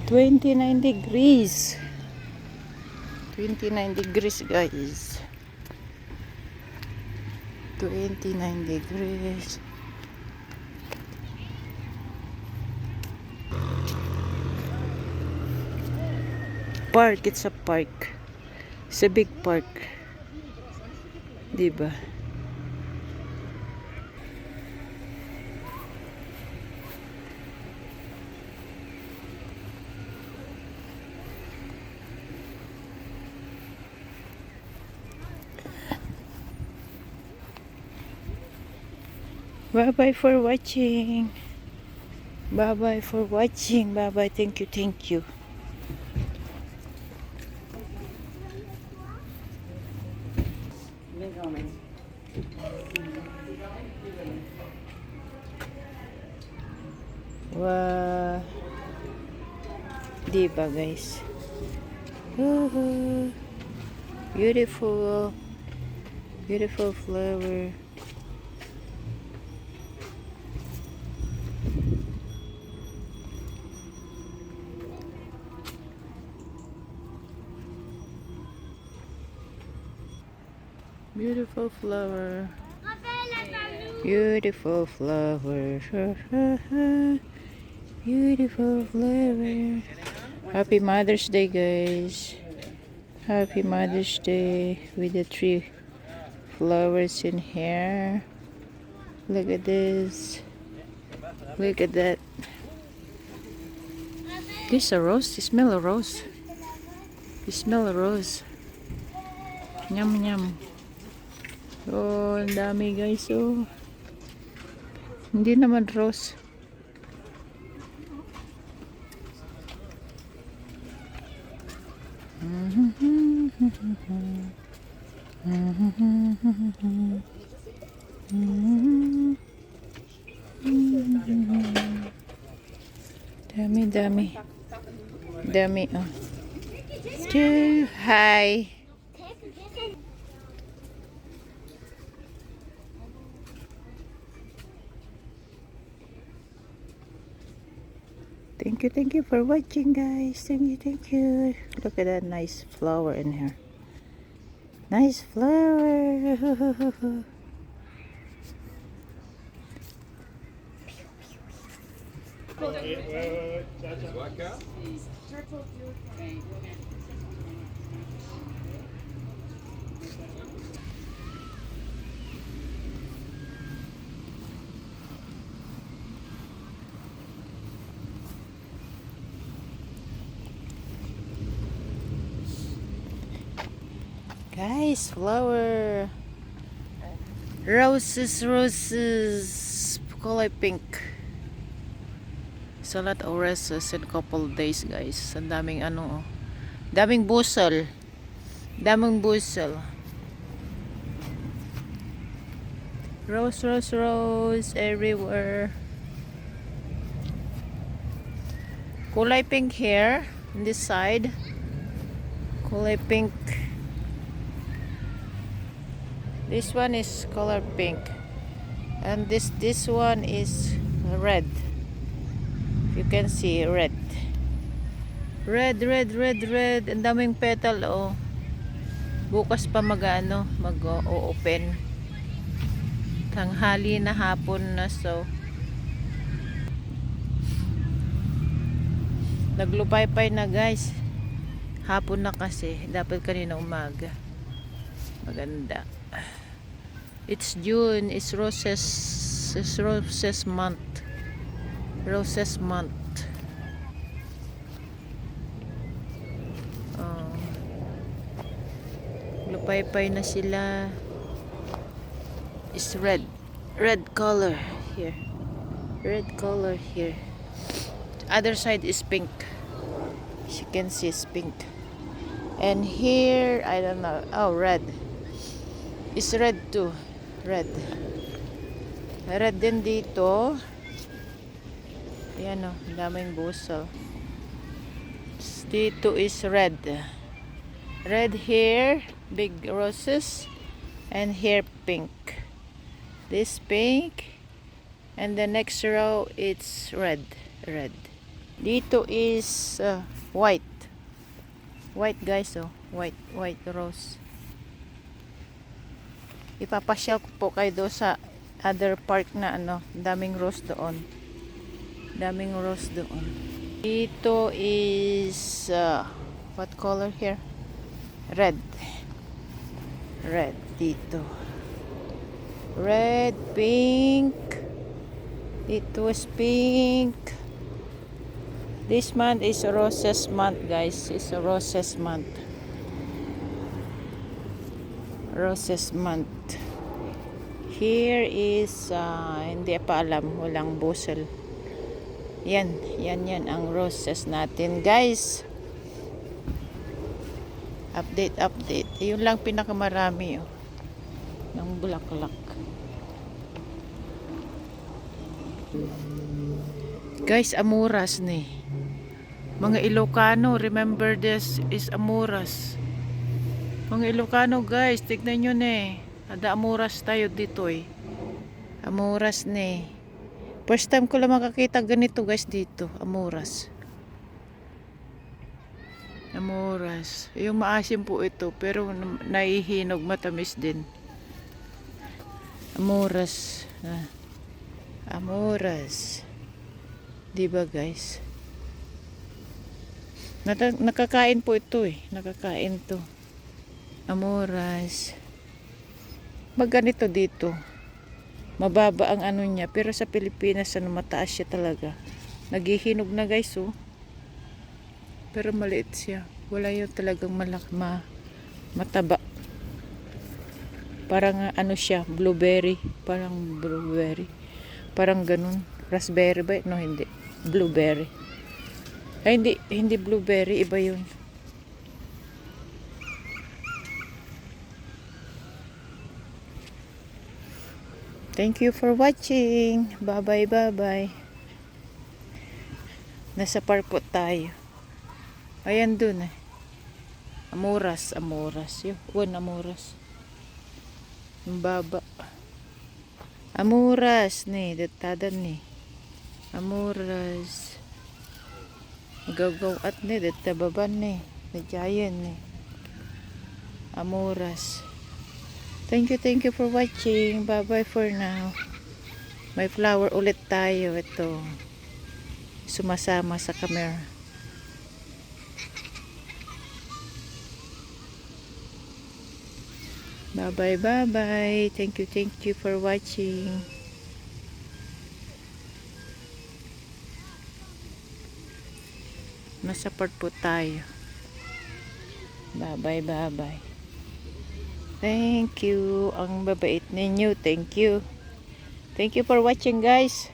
29 degrees. 29 degrees, guys. 29 degrees. Park, it's a park. It's a big park. Diba? Bye bye for watching. Bye bye for watching. Bye bye. Thank you. Thank you. Wow. Diba, guys? Woohoo. Beautiful. Beautiful flower. Beautiful flower. Beautiful flower. Beautiful flower. Happy Mother's Day, guys. Happy Mother's Day with the 3 flowers in here. Look at this. Look at that. This is a rose. You smell a rose. You smell a rose. Yum yum. Oh, ang dami, guys. Oh. Hindi naman rose. Dami, dami. Dami, oh. Hi. Thank you for watching, guys. Thank you. Look at that nice flower in here. Nice flower. Guys, flower. Roses, roses. Kulay pink. It's a lot of roses in couple days, guys. Ang daming ano, daming busol. Daming busol. Rose, rose, rose everywhere. Kulay pink here on this side. Kulay pink. This one is color pink. And this one is red. You can see red. Red, red, red, red. Ang daming petal, oh. Bukas pa mag-open. Tanghali na, hapon na, so. Naglupay-pay na, guys. Hapon na kasi. Dapat kanina umaga. Maganda. It's June. It's roses. It's roses month. Roses month. Oh. Lupay-pay na sila. It's red. Red color here. Red color here. Other side is pink. As you can see, it's pink. And here, I don't know. Oh, red. It's red too. Red. Red din dito. Ayan o, daming busol. Dito is red. Red here, big roses. And here pink. This pink. And the next row, it's red. Red. Dito is white. White guys, oh. White rose. Ipapasyal ko po kayo doon sa other park na ano, daming rose doon. Daming rose doon. Dito is what color here? Red. Red dito. Red, pink. Dito is pink. This month is roses month, guys. It's a roses month. Roses month. Here is hindi pa alam, walang busel. Yan ang roses natin, guys. Update. Yun lang pinakamarami, oh, ng bulaklak. Guys, amuras ni. Mga Ilocano, remember this is amuras. Mga Ilocano, guys, tignan nyo ni. Ada amuras tayo dito eh. Amuras ni. First time ko lang makakita ganito, guys, dito. Amuras. Amuras. Yung maasim po ito, pero naihinog, matamis din. Amuras. Amuras. Diba, guys? Nakakain po ito eh. Nakakain to. Amuras. Magganito dito. Mababa ang ano niya. Pero sa Pilipinas, mataas siya talaga. Naghihinog na, guys, oh. Pero maliit siya. Wala yung talagang mataba. Parang ano siya, blueberry. Parang blueberry. Parang ganun. Raspberry ba? No, hindi. Blueberry. Ay, hindi blueberry. Iba yun. Thank you for watching. Bye-bye. Nasa park po tayo. Ayan dun eh. Amuras. Yun, amuras. Ang baba. Amuras ni. Datadan ni. Amuras. Gagaw at ni. Datababan ni. Nadyayan ni. Amuras. Thank you for watching. Bye-bye for now. May flower ulit tayo. Ito. Sumasama sa camera. Bye-bye. Thank you for watching. Nasa part po tayo. Bye-bye. Thank you. Ang babait ninyo. Thank you for watching, guys.